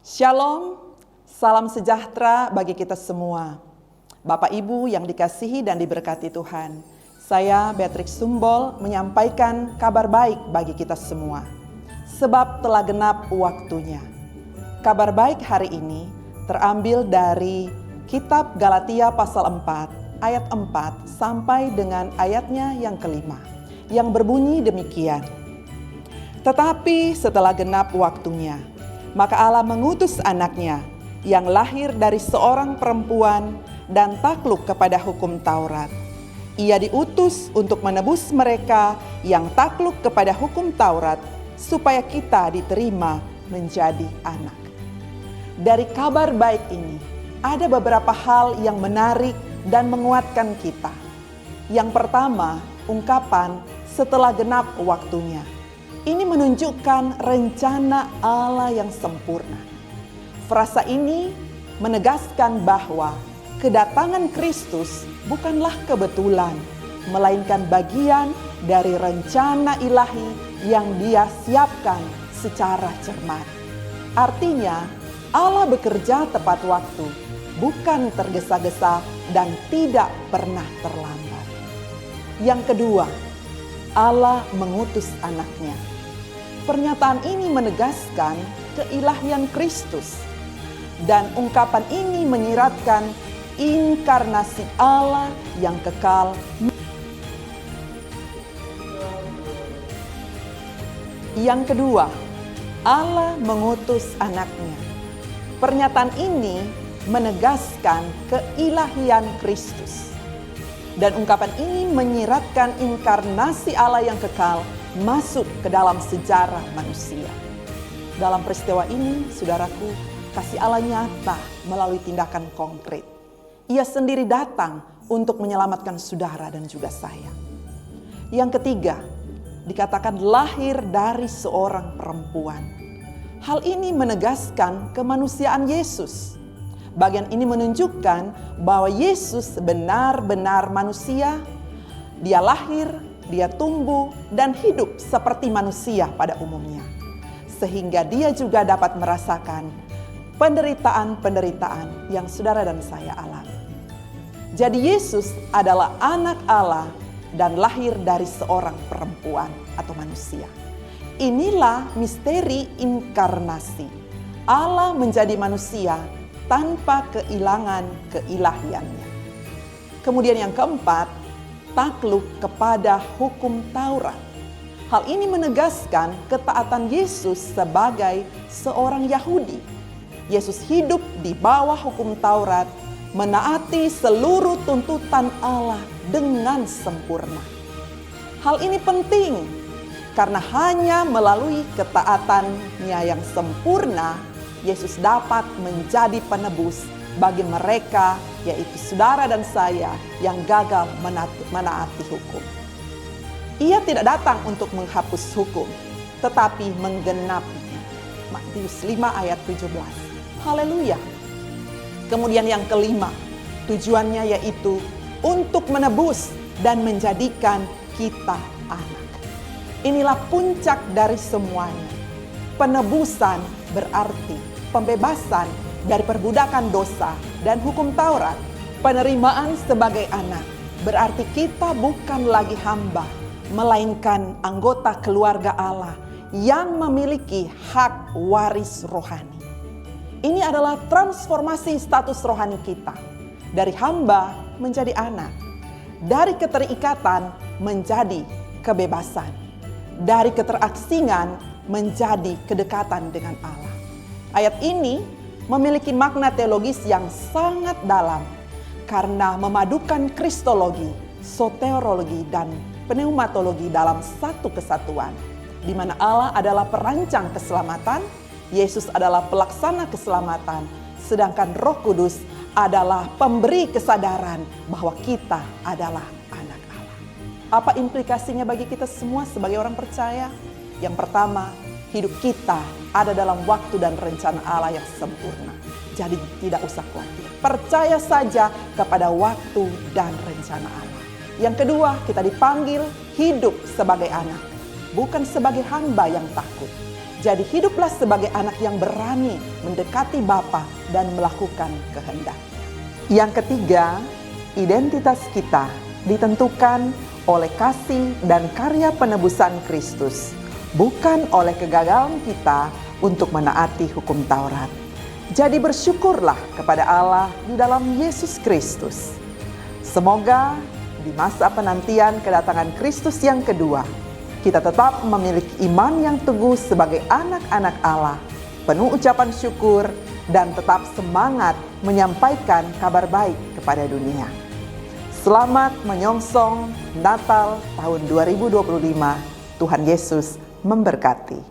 Shalom, salam sejahtera bagi kita semua. Bapak Ibu yang dikasihi dan diberkati Tuhan, saya Beatrix Sumbol menyampaikan kabar baik bagi kita semua. Sebab telah genap waktunya. Kabar baik hari ini terambil dari kitab Galatia pasal 4, ayat 4 sampai dengan ayatnya yang kelima, yang berbunyi demikian. Tetapi setelah genap waktunya, maka Allah mengutus anaknya yang lahir dari seorang perempuan dan takluk kepada hukum Taurat. Ia diutus untuk menebus mereka yang takluk kepada hukum Taurat, supaya kita diterima menjadi anak. Dari kabar baik ini, ada beberapa hal yang menarik dan menguatkan kita. Yang pertama, ungkapan setelah genap waktunya. Ini menunjukkan rencana Allah yang sempurna. Frasa ini menegaskan bahwa kedatangan Kristus bukanlah kebetulan, melainkan bagian dari rencana ilahi yang Dia siapkan secara cermat. Artinya, Allah bekerja tepat waktu, bukan tergesa-gesa dan tidak pernah terlambat. Yang kedua, Allah mengutus anaknya. Pernyataan ini menegaskan keilahian Kristus, dan ungkapan ini menyiratkan inkarnasi Allah yang kekal. Yang kedua, Allah mengutus anaknya. Pernyataan ini menegaskan keilahian Kristus, dan ungkapan ini menyiratkan inkarnasi Allah yang kekal masuk ke dalam sejarah manusia. Dalam peristiwa ini, saudaraku, kasih Allah nyata melalui tindakan konkret. Ia sendiri datang untuk menyelamatkan saudara dan juga saya. Yang ketiga, dikatakan lahir dari seorang perempuan. Hal ini menegaskan kemanusiaan Yesus. Bagian ini menunjukkan bahwa Yesus benar-benar manusia. Dia lahir, Dia tumbuh dan hidup seperti manusia pada umumnya. Sehingga Dia juga dapat merasakan penderitaan-penderitaan yang saudara dan saya alami. Jadi Yesus adalah anak Allah dan lahir dari seorang perempuan atau manusia. Inilah misteri inkarnasi. Allah menjadi manusia tanpa kehilangan keilahiannya. Kemudian yang keempat, takluk kepada hukum Taurat. Hal ini menegaskan ketaatan Yesus sebagai seorang Yahudi. Yesus hidup di bawah hukum Taurat, menaati seluruh tuntutan Allah dengan sempurna. Hal ini penting karena hanya melalui ketaatannya yang sempurna, Yesus dapat menjadi penebus bagi mereka, yaitu saudara dan saya yang gagal menaati hukum. Ia tidak datang untuk menghapus hukum, tetapi menggenapinya. Matius 5 ayat 17. Haleluya. Kemudian yang kelima, tujuannya yaitu untuk menebus dan menjadikan kita anak. Inilah puncak dari semuanya. Penebusan berarti pembebasan dari perbudakan dosa dan hukum Taurat. Penerimaan sebagai anak berarti kita bukan lagi hamba, melainkan anggota keluarga Allah yang memiliki hak waris rohani. Ini adalah transformasi status rohani kita. Dari hamba menjadi anak. Dari keterikatan menjadi kebebasan. Dari keterasingan menjadi kedekatan dengan Allah. Ayat ini memiliki makna teologis yang sangat dalam karena memadukan kristologi, soteriologi, dan pneumatologi dalam satu kesatuan, di mana Allah adalah perancang keselamatan, Yesus adalah pelaksana keselamatan, sedangkan Roh Kudus adalah pemberi kesadaran bahwa kita adalah anak Allah. Apa implikasinya bagi kita semua sebagai orang percaya? Yang pertama, hidup kita ada dalam waktu dan rencana Allah yang sempurna. Jadi tidak usah khawatir. Percaya saja kepada waktu dan rencana Allah. Yang kedua, kita dipanggil hidup sebagai anak, bukan sebagai hamba yang takut. Jadi hiduplah sebagai anak yang berani mendekati Bapa dan melakukan kehendak. Yang ketiga, identitas kita ditentukan oleh kasih dan karya penebusan Kristus, bukan oleh kegagalan kita untuk menaati hukum Taurat. Jadi bersyukurlah kepada Allah di dalam Yesus Kristus. Semoga di masa penantian kedatangan Kristus yang kedua, kita tetap memiliki iman yang teguh sebagai anak-anak Allah, penuh ucapan syukur, dan tetap semangat menyampaikan kabar baik kepada dunia. Selamat menyongsong Natal tahun 2025. Tuhan Yesus memberkati.